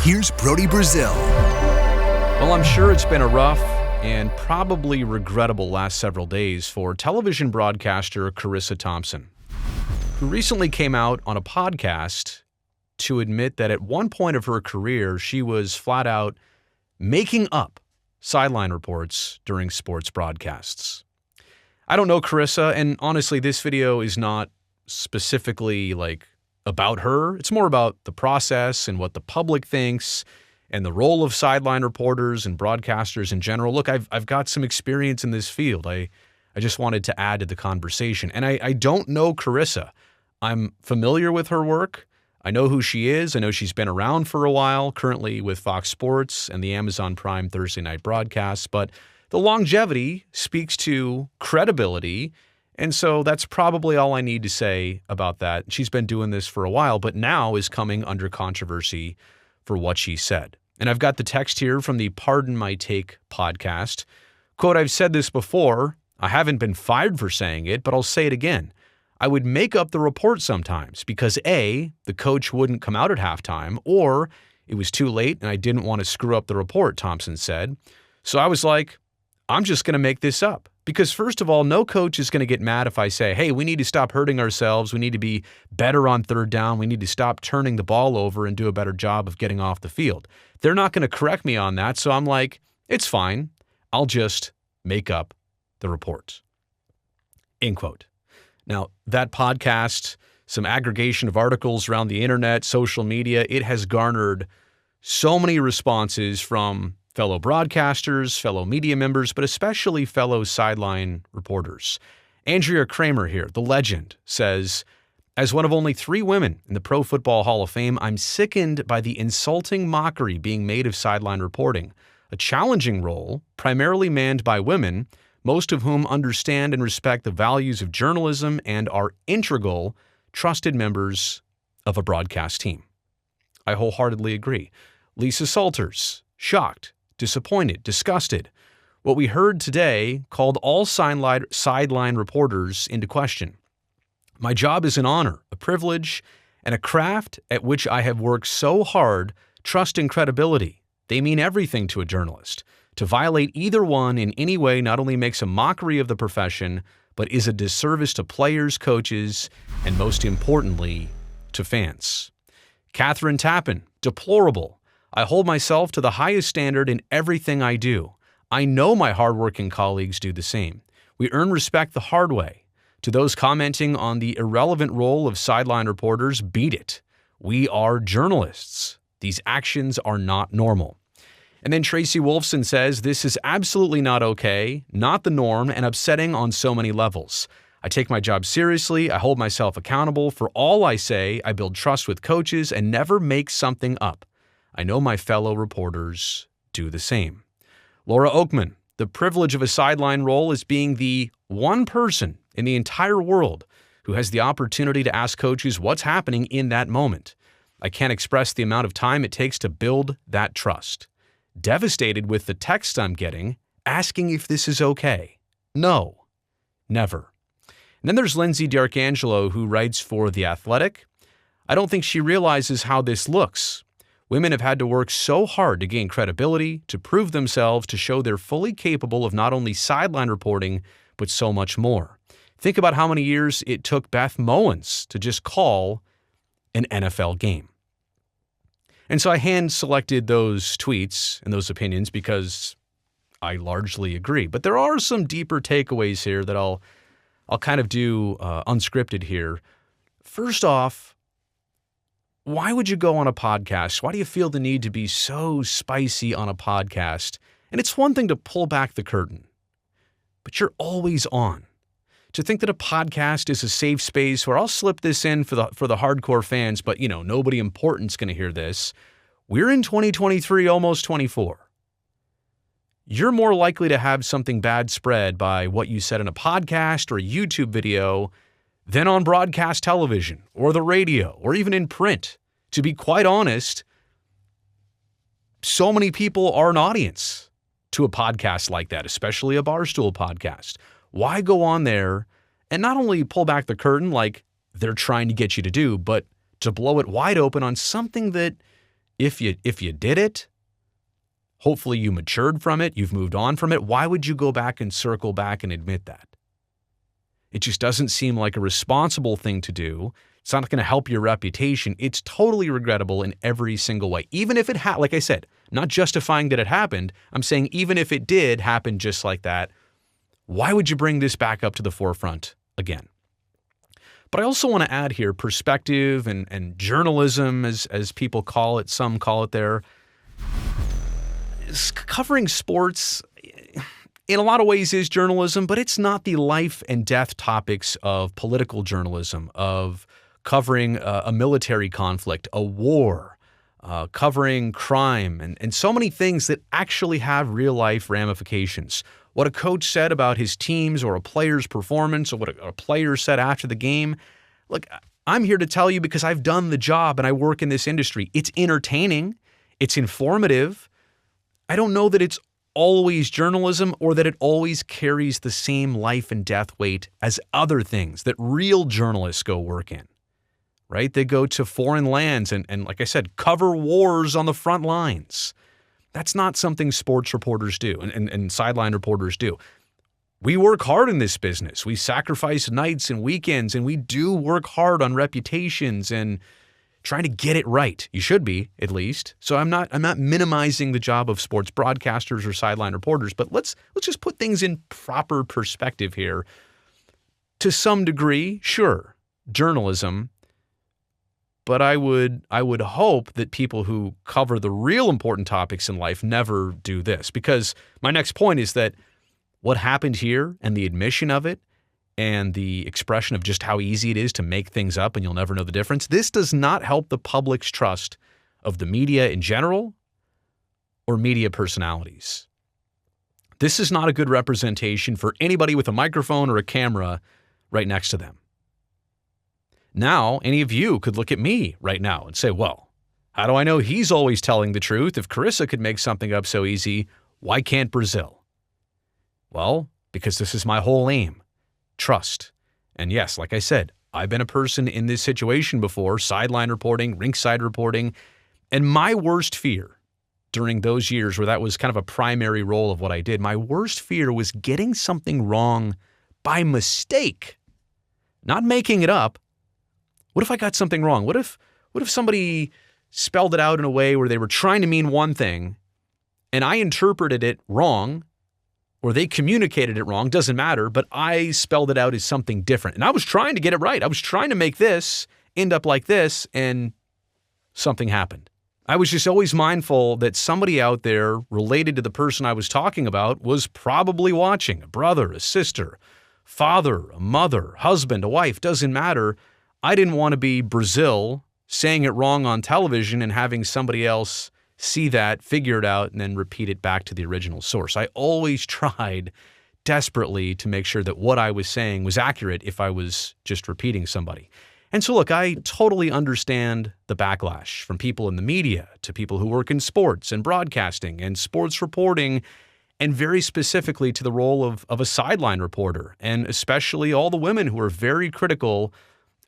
here's Brody Brazil. Well, I'm sure it's been a rough and probably regrettable last several days for television broadcaster Charissa Thompson, who recently came out on a podcast to admit that at one point of her career, she was flat out making up sideline reports during sports broadcasts. I don't know Charissa, and honestly, this video is not specifically about her. It's more about the process and what the public thinks and the role of sideline reporters and broadcasters in general. Look, I've got some experience in this field. I just wanted to add to the conversation. And I don't know Charissa. I'm familiar with her work. I know who she is. I know she's been around for a while, currently with Fox Sports and the Amazon Prime Thursday night broadcasts. But the longevity speaks to credibility. And so that's probably all I need to say about that. She's been doing this for a while, but now is coming under controversy for what she said. And I've got the text here from the Pardon My Take podcast. Quote, "I've said this before. I haven't been fired for saying it, but I'll say it again. I would make up the report sometimes because A, the coach wouldn't come out at halftime, or it was too late and I didn't want to screw up the report," Thompson said. So I was like, I'm just going to make this up. Because first of all, no coach is going to get mad if I say, hey, we need to stop hurting ourselves. We need to be better on third down. We need to stop turning the ball over and do a better job of getting off the field. They're not going to correct me on that. So I'm like, it's fine. I'll just make up the report. End quote. Now, that podcast, some aggregation of articles around the internet, social media, it has garnered so many responses from fellow broadcasters, fellow media members, but especially fellow sideline reporters. Andrea Kramer here, the legend, says, "As one of only 3 women in the Pro Football Hall of Fame, I'm sickened by the insulting mockery being made of sideline reporting, a challenging role primarily manned by women, most of whom understand and respect the values of journalism and are integral, trusted members of a broadcast team." I wholeheartedly agree. Lisa Salters, shocked, disappointed, disgusted. What we heard today called all sideline reporters into question. "My job is an honor, a privilege, and a craft at which I have worked so hard, trust and credibility. They mean everything to a journalist. To violate either one in any way not only makes a mockery of the profession, but is a disservice to players, coaches, and most importantly, to fans." Catherine Tappan, deplorable. "I hold myself to the highest standard in everything I do. I know my hardworking colleagues do the same. We earn respect the hard way. To those commenting on the irrelevant role of sideline reporters, beat it. We are journalists. These actions are not normal." And then Tracy Wolfson says, "This is absolutely not okay, not the norm, and upsetting on so many levels. I take my job seriously. I hold myself accountable for all I say. I build trust with coaches and never make something up. I know my fellow reporters do the same." Laura Oakman, "The privilege of a sideline role is being the one person in the entire world who has the opportunity to ask coaches what's happening in that moment. I can't express the amount of time it takes to build that trust. Devastated with the text I'm getting, asking if this is okay. No, never." And then there's Lindsay D'Arcangelo, who writes for The Athletic. "I don't think she realizes how this looks. Women have had to work so hard to gain credibility, to prove themselves, to show they're fully capable of not only sideline reporting, but so much more. Think about how many years it took Beth Mowins to just call an NFL game." And so I hand-selected those tweets and those opinions because I largely agree. But there are some deeper takeaways here that I'll kind of do unscripted here. First off, why would you go on a podcast? Why do you feel the need to be so spicy on a podcast? And it's one thing to pull back the curtain, but you're always on. To think that a podcast is a safe space where I'll slip this in for the hardcore fans, but nobody important's going to hear this. We're in 2023, almost 24. You're more likely to have something bad spread by what you said in a podcast or a YouTube video than on broadcast television or the radio or even in print. To be quite honest, so many people are an audience to a podcast like that, especially a Barstool podcast. Why go on there and not only pull back the curtain like they're trying to get you to do, but to blow it wide open on something that If you did it, hopefully you matured from it, you've moved on from it. Why would you go back and circle back and admit that? It just doesn't seem like a responsible thing to do. It's not going to help your reputation. It's totally regrettable in every single way. Even if it like I said, not justifying that it happened, I'm saying even if it did happen just like that, why would you bring this back up to the forefront again? But I also want to add here perspective and journalism, as people call it, some call it there. Covering sports in a lot of ways is journalism, but it's not the life and death topics of political journalism, of covering a military conflict, a war, covering crime, and so many things that actually have real-life ramifications. What a coach said about his teams or a player's performance or what a player said after the game. Look, I'm here to tell you because I've done the job and I work in this industry. It's entertaining. It's informative. I don't know that it's always journalism or that it always carries the same life and death weight as other things that real journalists go work in, right? They go to foreign lands and like I said, cover wars on the front lines. That's not something sports reporters do and sideline reporters do. We work hard in this business. We sacrifice nights and weekends, and we do work hard on reputations and trying to get it right. You should be, at least. So I'm not minimizing the job of sports broadcasters or sideline reporters, but let's just put things in proper perspective here. To some degree, sure, journalism, but I would hope that people who cover the real important topics in life never do this, because my next point is that what happened here and the admission of it and the expression of just how easy it is to make things up and you'll never know the difference, this does not help the public's trust of the media in general or media personalities. This is not a good representation for anybody with a microphone or a camera right next to them. Now, any of you could look at me right now and say, well, how do I know he's always telling the truth? If Charissa could make something up so easy, why can't Brazil? Well, because this is my whole aim. Trust. And yes, like I said, I've been a person in this situation before, sideline reporting, rinkside reporting, and my worst fear during those years where that was kind of a primary role of what I did, my worst fear was getting something wrong by mistake, not making it up. What if I got something wrong? What if somebody spelled it out in a way where they were trying to mean one thing and I interpreted it wrong, or they communicated it wrong, doesn't matter, but I spelled it out as something different. And I was trying to get it right. I was trying to make this end up like this, and something happened. I was just always mindful that somebody out there related to the person I was talking about was probably watching. A brother, a sister, father, a mother, husband, a wife, doesn't matter. I didn't want to be Brazil saying it wrong on television and having somebody else see that, figure it out, and then repeat it back to the original source. I always tried desperately to make sure that what I was saying was accurate if I was just repeating somebody. And so look, I totally understand the backlash from people in the media to people who work in sports and broadcasting and sports reporting, and very specifically to the role of a sideline reporter, and especially all the women who are very critical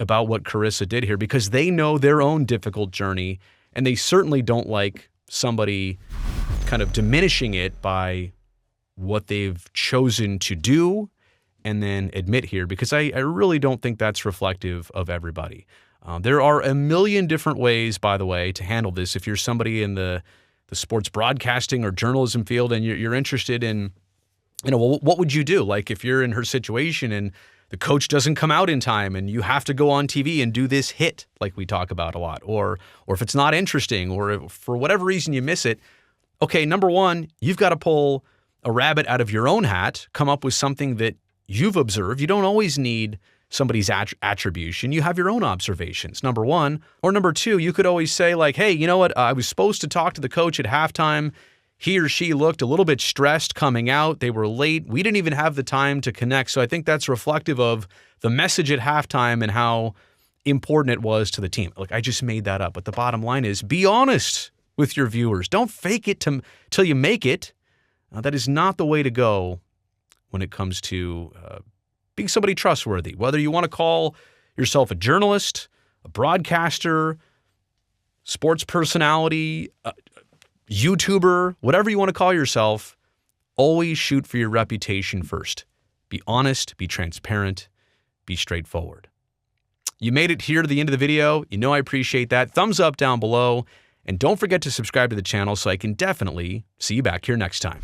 about what Charissa did here because they know their own difficult journey, and they certainly don't like somebody kind of diminishing it by what they've chosen to do and then admit here, because I really don't think that's reflective of everybody. There are a million different ways, by the way, to handle this. If you're somebody in the sports broadcasting or journalism field and you're interested in, what would you do? Like if you're in her situation and the coach doesn't come out in time and you have to go on TV and do this hit like we talk about a lot, or if it's not interesting or if for whatever reason you miss it, okay, number one, you've got to pull a rabbit out of your own hat, come up with something that you've observed. You don't always need somebody's attribution. You have your own observations, number one. Or number two, you could always say like, hey, you know what? I was supposed to talk to the coach at halftime. He or she looked a little bit stressed coming out. They were late. We didn't even have the time to connect. So I think that's reflective of the message at halftime and how important it was to the team. Look, I just made that up. But the bottom line is be honest with your viewers. Don't fake it till you make it. That is not the way to go when it comes to being somebody trustworthy. Whether you want to call yourself a journalist, a broadcaster, sports personality, YouTuber, whatever you want to call yourself, always shoot for your reputation first. Be honest, be transparent, be straightforward. You made it here to the end of the video. You know I appreciate that. Thumbs up down below. And don't forget to subscribe to the channel so I can definitely see you back here next time.